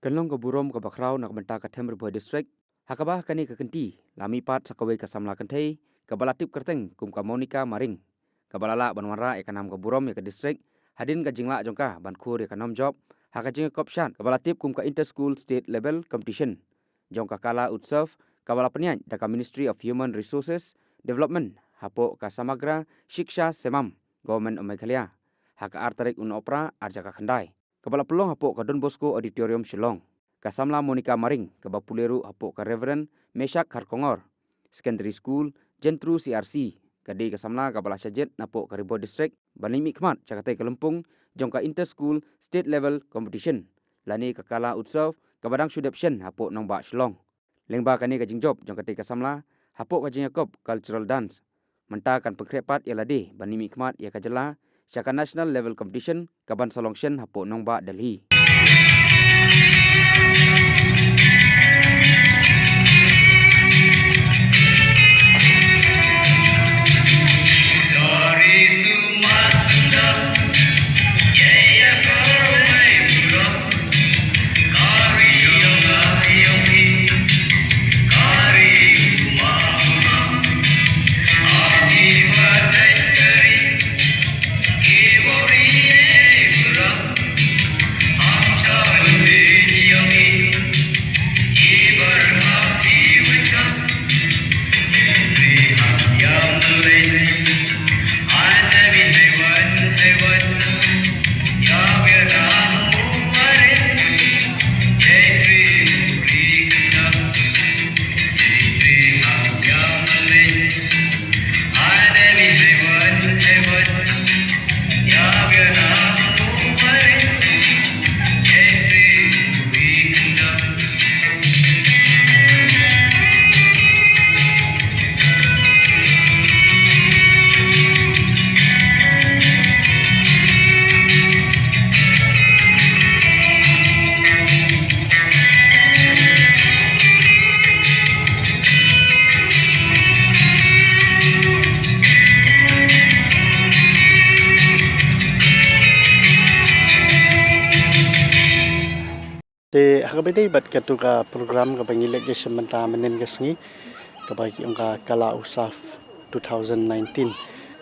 Kanlong ke burom ke bakrau nak benta ke Temre Boy District, hakabah kani ke kenti, lami pat sakawai ke samla kentai, ke balatip kerteng kum ke Monica Maring, ke balala banwara ya kanam ke burom ya ke district, hadin ke jingla jongka bankur ya ke nom job, haka jing kopshan ke balatip kum ke inter school state level competition, jongka kala utsav, ke balapenian da ke Ministry of Human Resources Development, hapo ke Samagra Shiksha Semam, Government of Meghalaya, haka artarik un opera arjaka khandai. Kepala pelong hapo ke Don Bosco Auditorium Shillong. Kasamla Monica Maring ke Bapuleru hapo ke Reverend Meshak Harkongor. Secondary School Jentru CRC. Kadi kasamla ke Balasajet napo ke Ribo District. Banimi Khmat Cakatai Kelempung jongka Inter School State Level Competition. Lani ke Kala Utsav ke Badang Sudapshen hapo Nongba Shillong. Lengba kani ke Jingjob jongka Kati kasamla hapo ke Jingakop Cultural Dance. Mentakan pengkrepat yalade Banimi Khmat ya kajela Shaka National Level Competition Kaban Salongshen hapo Nongba Delhi. Te hakabete bat katuka program ka pangilek ke sementa menen kesngi ka bagi angka kala usaf 2019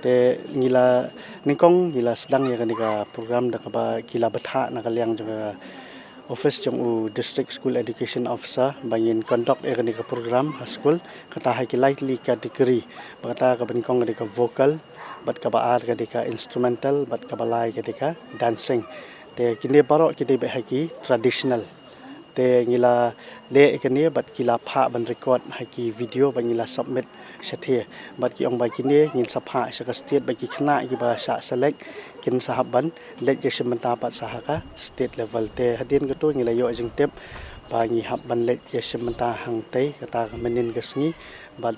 te ngila ningkong ngila sedang ya ka program da ka kila betha na kaliang juga office jong u district school education officer bangin conduct ya ka program school kata hai ki lightly category bata ka ningkong ka vocal bat ka baar ka instrumental bat ka balai ka dancing te kini baro kini behaki traditional te ngila le ekani bat kila pha ban record haki video ban ngila submit sathe bat ki ong ba kini ngil sapha saka state ba ki khna ki ba sa select kin sahaban le je sementa pat sahaka state level te hadin ko to ngila yo jing tep ba ngi hab ban le je sementa hang te kata menin gasngi bat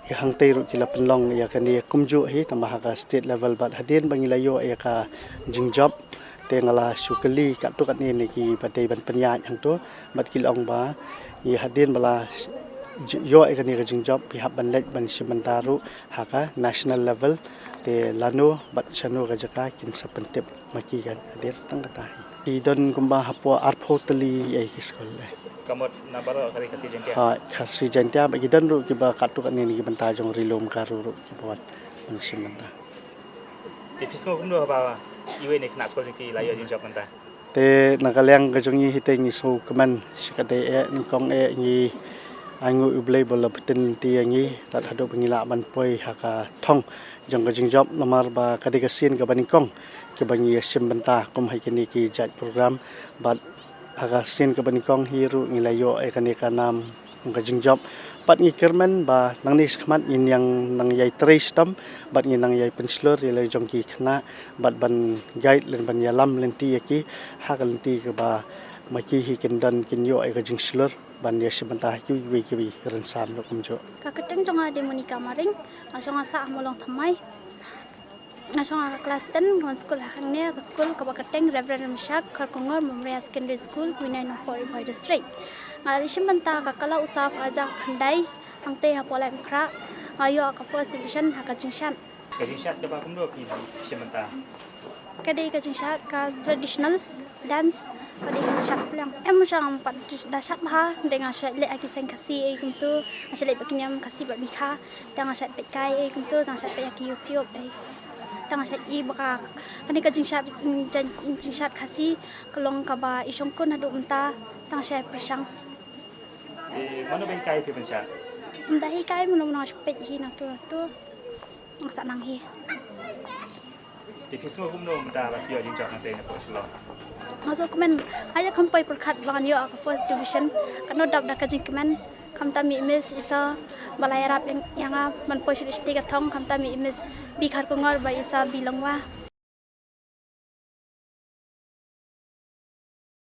hang te ru kila penlong ya kani kumju hi tamahaka state level bat hadin bangila yo ya ka jing job te ngala sukali kat tu kat ni ki patai ban penyat hang tu bat kilong ba ni hadin bala yo ekani ka jing job pi hab ban lek ban simentaru haka national level te lano bat chanu ka jaka kin sapentep maki kan hadin tang kata ki don kumba hapo arpho tali ai kiskol le kamot na baro kali kasi jentia ha kasi jentia ba gidan ru ki ba kat tu kat ni ki banta jong rilom karu ru ki buat ban simenta te pismo kumdo ba iwe ni kena sekolah ki layo jing job menta te nakaliang ka jongi hiteng ni so keman sikade e ni kong e ni angu ublei bola betin ti ngi tat hado pengila ban poi haka thong jong ka jing job nomor ba kadi ka sin ka banikong ke bangi sim benta kum hai kini ki jat program bat haka sin ka banikong hiru ngilayo e kani ka nam ka jing job pat ngi kermen ba nang ni khmat in yang nang yai trace tam bat ngi nang yai penslor ile jong ki khna bat ban guide len ban yalam len ti ki ha len ti ka ba maki hi kin dan kin yo ai ka jing slor ban ya sebenta ki wi ki wi ren sam lo kumjo ka keteng jonga de Monica Maring asonga sa molong thamai asonga kelas 10 kon school hangne ka school ka keteng Reverend Meshak Harkongor Memorial Secondary School Kuinai Nohoi Boy District ngali simenta ka kala usaf aja khandai angte ha polem khra ayo ka first division ha ka jingshan ke ba kumdo ki simenta kade ka jingshan ka traditional dance pada syat pulang macam pat dasat bah dengan syat le aki sen kasih tu asyat le bakiniam kasih bat bikha dengan syat pet kai tu dengan syat pet aki YouTube dengan syat baka kani ka jing syat kasih kelong kaba isongkon hadu menta dengan syat pisang Mana ben kai pi pensya. menta hi kai mun pet hi na tu asa nang hi Tipis mo kumno mata ba yo jing jok nang te na po silo. masuk kemen aja kampai perkat lawan yo ke first division kan dap dak kajing kemen kam tami miss isa balai rap yang man pois di tong kam tami miss bi khar ko ngor ba isa bilangwa